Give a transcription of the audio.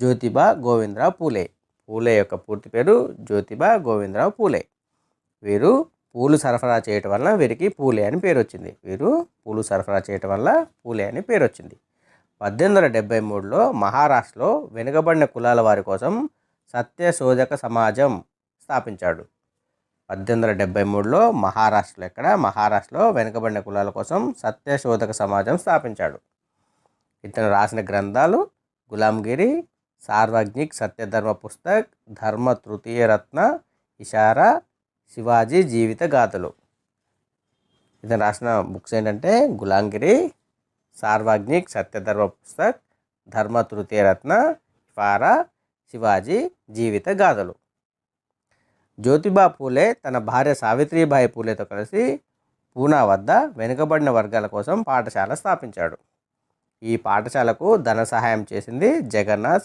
జ్యోతిబా గోవిందరావు పూలే. పూలే యొక్క పూర్తి పేరు జ్యోతిబా గోవిందరావు పూలే. వీరు పూలు సరఫరా చేయటం వల్ల వీరికి పూలే అని పేరు వచ్చింది. వీరు పూలు సరఫరా చేయటం వల్ల పూలే అని పేరు వచ్చింది. 1873లో మహారాష్ట్రలో వెనుకబడిన కులాల వారి కోసం సత్యశోధక సమాజం స్థాపించాడు. 1873లో మహారాష్ట్రలో వెనుకబడిన కులాల కోసం సత్యశోధక సమాజం స్థాపించాడు. ఇతను రాసిన గ్రంథాలు గులాంగిరి, సార్వజ్ఞిక్ సత్యధర్మ పుస్తక్, ధర్మ తృతీయ రత్న, ఇషారా, శివాజీ జీవిత గాథలు. ఇతను రాసిన బుక్స్ ఏంటంటే గులాంగిరి, సార్వజ్ఞిక్ సత్యధర్మ పుస్తక్, ధర్మ తృతీయ రత్న, ఇషారా, శివాజీ జీవిత గాథలు. జ్యోతిబా పూలే తన భార్య సావిత్రిబాయి పూలేతో కలిసి పూనా వద్ద వెనుకబడిన వర్గాల కోసం పాఠశాల స్థాపించాడు. ఈ పాఠశాలకు ధన సహాయం చేసింది జగన్నాథ్